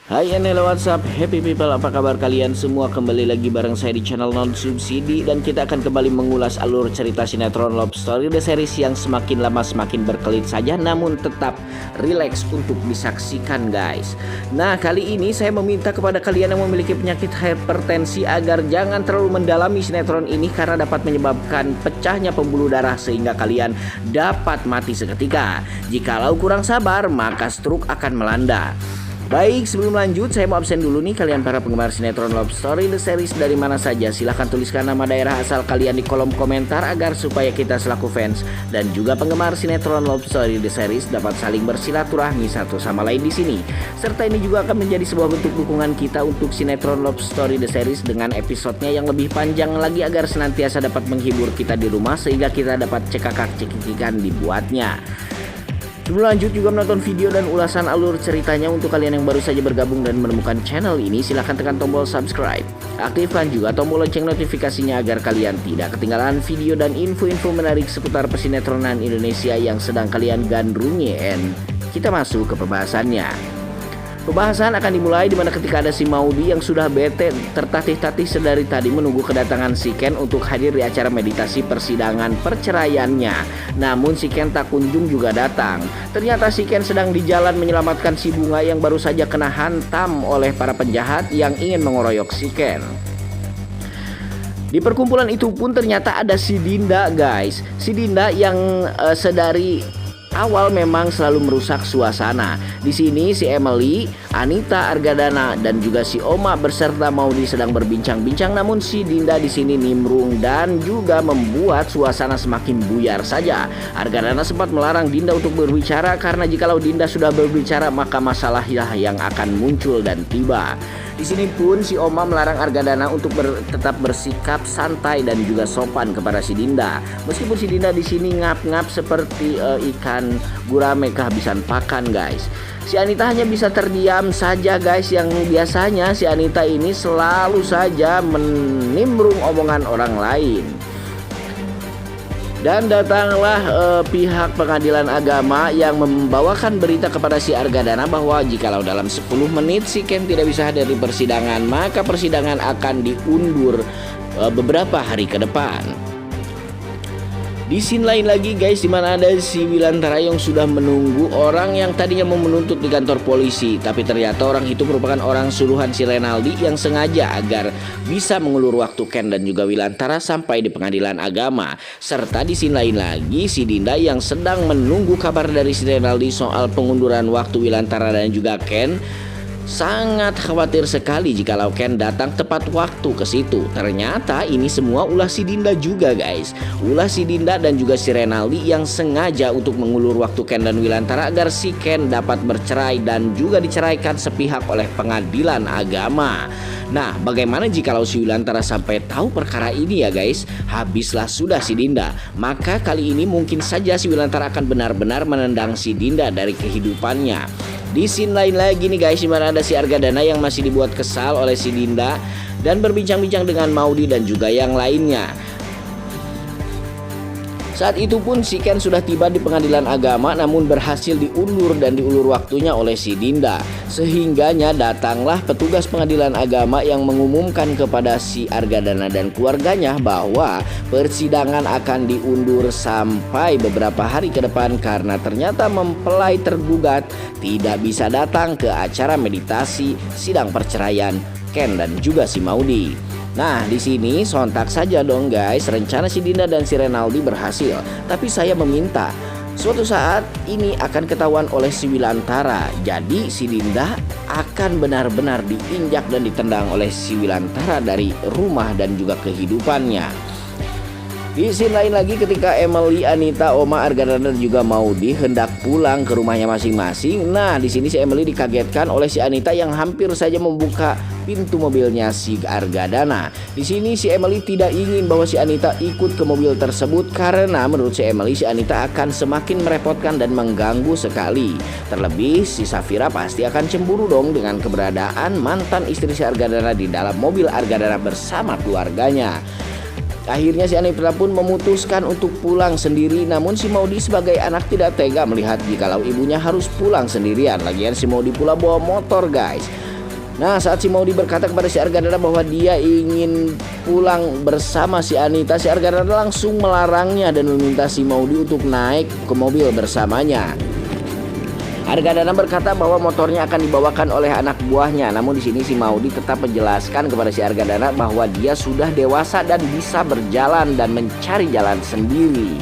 Hai and hello, what's up happy people, apa kabar kalian semua? Kembali lagi bareng saya di channel Non Subsidi. Dan kita akan kembali mengulas alur cerita sinetron Love Story The Series yang semakin lama semakin berkelit saja, namun tetap rileks untuk disaksikan guys. Nah, kali ini saya meminta kepada kalian yang memiliki penyakit hipertensi agar jangan terlalu mendalami sinetron ini, karena dapat menyebabkan pecahnya pembuluh darah sehingga kalian dapat mati seketika. Jikalau kurang sabar, maka stroke akan melanda. Baik, sebelum lanjut saya mau absen dulu nih. Kalian para penggemar sinetron Love Story The Series dari mana saja, silahkan tuliskan nama daerah asal kalian di kolom komentar agar supaya kita selaku fans dan juga penggemar sinetron Love Story The Series dapat saling bersilaturahmi satu sama lain di sini. Serta ini juga akan menjadi sebuah bentuk dukungan kita untuk sinetron Love Story The Series dengan episodenya yang lebih panjang lagi agar senantiasa dapat menghibur kita di rumah sehingga kita dapat cekakak-cekikikan dibuatnya. Sebelum lanjut juga menonton video dan ulasan alur ceritanya, untuk kalian yang baru saja bergabung dan menemukan channel ini, silahkan tekan tombol subscribe. Aktifkan juga tombol lonceng notifikasinya agar kalian tidak ketinggalan video dan info-info menarik seputar persinetronan Indonesia yang sedang kalian gandrungi. And kita masuk ke pembahasannya. Pembahasan akan dimulai dimana ketika ada si Maudy yang sudah bete tertatih-tatih sedari tadi menunggu kedatangan si Ken untuk hadir di acara meditasi persidangan perceraiannya. Namun si Ken tak kunjung juga datang. Ternyata si Ken sedang di jalan menyelamatkan si Bunga yang baru saja kena hantam oleh para penjahat yang ingin mengeroyok si Ken. Di perkumpulan itu pun ternyata ada si Dinda guys. Si Dinda yang sedari awal memang selalu merusak suasana. Di sini si Emily, Anita, Argadana dan juga si Oma beserta Maudy sedang berbincang-bincang, namun si Dinda di sini nimbrung dan juga membuat suasana semakin buyar saja. Argadana sempat melarang Dinda untuk berbicara karena jikalau Dinda sudah berbicara maka masalahlah yang akan muncul dan tiba. Di sini pun si Oma melarang Argadana untuk tetap bersikap santai dan juga sopan kepada si Dinda. Meskipun si Dinda di sini ngap-ngap seperti ikan gurame kehabisan pakan guys. Si Anita hanya bisa terdiam saja guys, yang biasanya si Anita ini selalu saja menimbrung omongan orang lain. Dan datanglah pihak pengadilan agama yang membawakan berita kepada si Argadana bahwa jikalau dalam 10 menit si Ken tidak bisa hadir di persidangan, maka persidangan akan diundur beberapa hari ke depan. Di scene lain lagi guys, dimana ada si Wilantara yang sudah menunggu orang yang tadinya mau menuntut di kantor polisi, tapi ternyata orang itu merupakan orang suruhan si Renaldi yang sengaja agar bisa mengulur waktu Ken dan juga Wilantara sampai di pengadilan agama. Serta di scene lain lagi si Dinda yang sedang menunggu kabar dari si Renaldi soal pengunduran waktu Wilantara dan juga Ken. Sangat khawatir sekali jikalau Ken datang tepat waktu ke situ. Ternyata ini semua ulah si Dinda juga guys. Ulah si Dinda dan juga si Renaldi yang sengaja untuk mengulur waktu Ken dan Wilantara agar si Ken dapat bercerai dan juga diceraikan sepihak oleh pengadilan agama. Nah, bagaimana jikalau si Wilantara sampai tahu perkara ini ya guys? Habislah sudah si Dinda. Maka kali ini mungkin saja si Wilantara akan benar-benar menendang si Dinda dari kehidupannya. Di scene lain lagi nih guys, dimana ada si Argadana yang masih dibuat kesal oleh si Dinda dan berbincang-bincang dengan Maudy dan juga yang lainnya. Saat itu pun si Ken sudah tiba di pengadilan agama, namun berhasil diundur dan diulur waktunya oleh si Dinda. Sehingganya datanglah petugas pengadilan agama yang mengumumkan kepada si Argadana dan keluarganya bahwa persidangan akan diundur sampai beberapa hari ke depan karena ternyata mempelai tergugat tidak bisa datang ke acara meditasi sidang perceraian Ken dan juga si Maudy. Nah, di sini sontak saja dong guys, rencana si Dinda dan si Renaldi berhasil. Tapi saya meminta suatu saat ini akan ketahuan oleh si Wilantara. Jadi si Dinda akan benar-benar diinjak dan ditendang oleh si Wilantara dari rumah dan juga kehidupannya. Di scene lain lagi ketika Emily, Anita, Oma, Argadana dan juga Maudy hendak pulang ke rumahnya masing-masing. Nah, di sini si Emily dikagetkan oleh si Anita yang hampir saja membuka pintu mobilnya si Argadana. Di sini si Emily tidak ingin bahwa si Anita ikut ke mobil tersebut karena menurut si Emily si Anita akan semakin merepotkan dan mengganggu sekali. Terlebih si Safira pasti akan cemburu dong dengan keberadaan mantan istri si Argadana di dalam mobil Argadana bersama keluarganya. Akhirnya si Anita pun memutuskan untuk pulang sendiri, namun si Maudy sebagai anak tidak tega melihat jikalau ibunya harus pulang sendirian. Lagian si Maudy pula bawa motor guys. Nah, saat si Maudy berkata kepada si Argadana bahwa dia ingin pulang bersama si Anita, si Argadana langsung melarangnya dan meminta si Maudy untuk naik ke mobil bersamanya. Argadana berkata bahwa motornya akan dibawakan oleh anak buahnya. Namun di sini si Maudy tetap menjelaskan kepada si Argadana bahwa dia sudah dewasa dan bisa berjalan dan mencari jalan sendiri.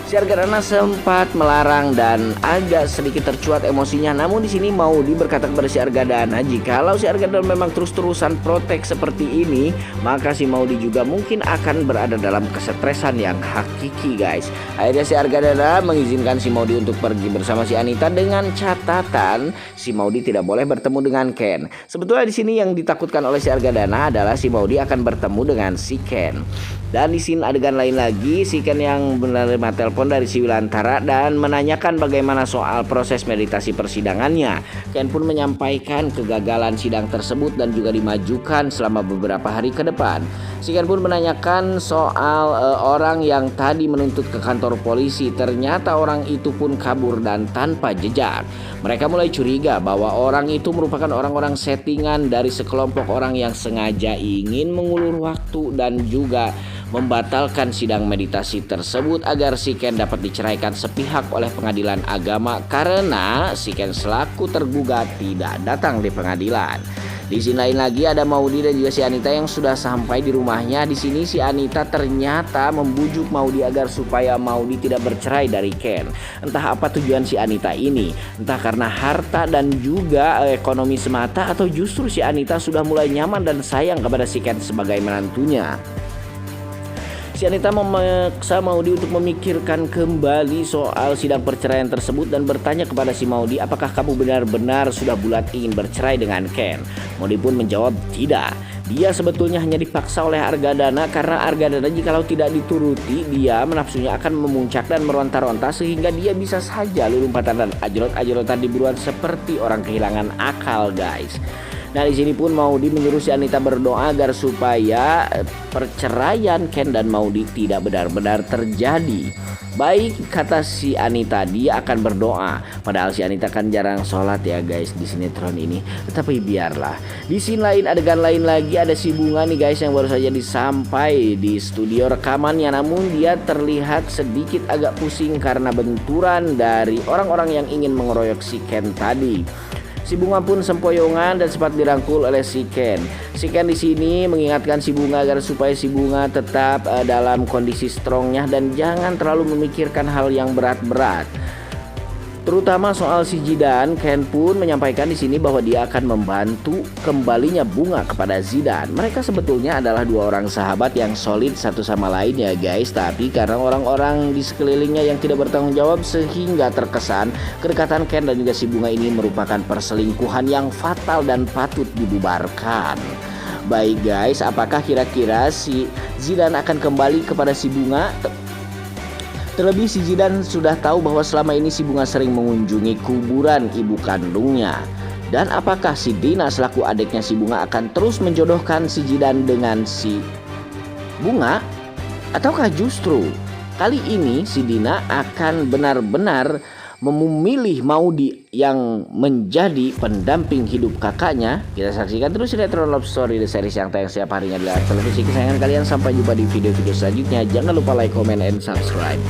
Si Argadana sempat melarang dan agak sedikit tercuat emosinya. Namun di sini Maudy berkata kepada si Argadana, jikalau si Argadana memang terus-terusan protek seperti ini, maka si Maudy juga mungkin akan berada dalam kesetresan yang hakiki, guys. Akhirnya si Argadana mengizinkan si Maudy untuk pergi bersama si Anita dengan catatan si Maudy tidak boleh bertemu dengan Ken. Sebetulnya di sini yang ditakutkan oleh si Argadana adalah si Maudy akan bertemu dengan si Ken. Dan di sini adegan lain lagi, si Ken yang menerima telepon dari si Wilantara dan menanyakan bagaimana soal proses meditasi persidangannya. Ken pun menyampaikan kegagalan sidang tersebut dan juga dimajukan selama beberapa hari ke depan. Si Ken pun menanyakan soal orang yang tadi menuntut ke kantor polisi. Ternyata orang itu pun kabur dan tanpa jejak. Mereka mulai curiga bahwa orang itu merupakan orang-orang settingan dari sekelompok orang yang sengaja ingin mengulur waktu dan juga membatalkan sidang meditasi tersebut agar si Ken dapat diceraikan sepihak oleh pengadilan agama karena si Ken selaku tergugat tidak datang di pengadilan. Di sini lain lagi ada Maudy dan juga si Anita yang sudah sampai di rumahnya. Di sini si Anita ternyata membujuk Maudy agar supaya Maudy tidak bercerai dari Ken. Entah apa tujuan si Anita ini, entah karena harta dan juga ekonomi semata atau justru si Anita sudah mulai nyaman dan sayang kepada si Ken sebagai menantunya. Si Anita memaksa Maudy untuk memikirkan kembali soal sidang perceraian tersebut dan bertanya kepada si Maudy apakah kamu benar-benar sudah bulat ingin bercerai dengan Ken. Maudy pun menjawab tidak. Dia sebetulnya hanya dipaksa oleh Argadana karena Argadana jikalau tidak dituruti dia menafsunya akan memuncak dan meronta-ronta sehingga dia bisa saja lulumpatan dan ajrot-ajrotan di buruan seperti orang kehilangan akal, guys. Nah di sini pun Maudy menyuruh si Anita berdoa agar supaya perceraian Ken dan Maudy tidak benar-benar terjadi. Baik, kata si Anita, dia akan berdoa. Padahal si Anita kan jarang sholat ya guys di sinetron ini. Tetapi biarlah. Di scene lain, adegan lain lagi ada si Bunga nih guys yang baru saja disampai di studio rekamannya. Namun dia terlihat sedikit agak pusing karena benturan dari orang-orang yang ingin mengeroyok si Ken tadi. Si Bunga pun sempoyongan dan sempat dirangkul oleh si Ken. Si Ken di sini mengingatkan si Bunga agar supaya si Bunga tetap dalam kondisi strongnya dan jangan terlalu memikirkan hal yang berat-berat. Terutama soal si Zidan, Ken pun menyampaikan di sini bahwa dia akan membantu kembalinya Bunga kepada Zidan. Mereka sebetulnya adalah dua orang sahabat yang solid satu sama lain ya guys. Tapi karena orang-orang di sekelilingnya yang tidak bertanggung jawab sehingga terkesan kedekatan Ken dan juga si Bunga ini merupakan perselingkuhan yang fatal dan patut dibubarkan. Baik guys, apakah kira-kira si Zidan akan kembali kepada si Bunga? Terlebih si Zidan sudah tahu bahwa selama ini si Bunga sering mengunjungi kuburan ibu kandungnya. Dan apakah si Dina selaku adiknya si Bunga akan terus menjodohkan si Zidan dengan si Bunga? Ataukah justru kali ini si Dina akan benar-benar memilih Maudy yang menjadi pendamping hidup kakaknya? Kita saksikan terus sinetron Love Story The Series yang tayang setiap harinya di layar televisi kesayangan kalian. Sampai jumpa di video-video selanjutnya. Jangan lupa like, comment, and subscribe.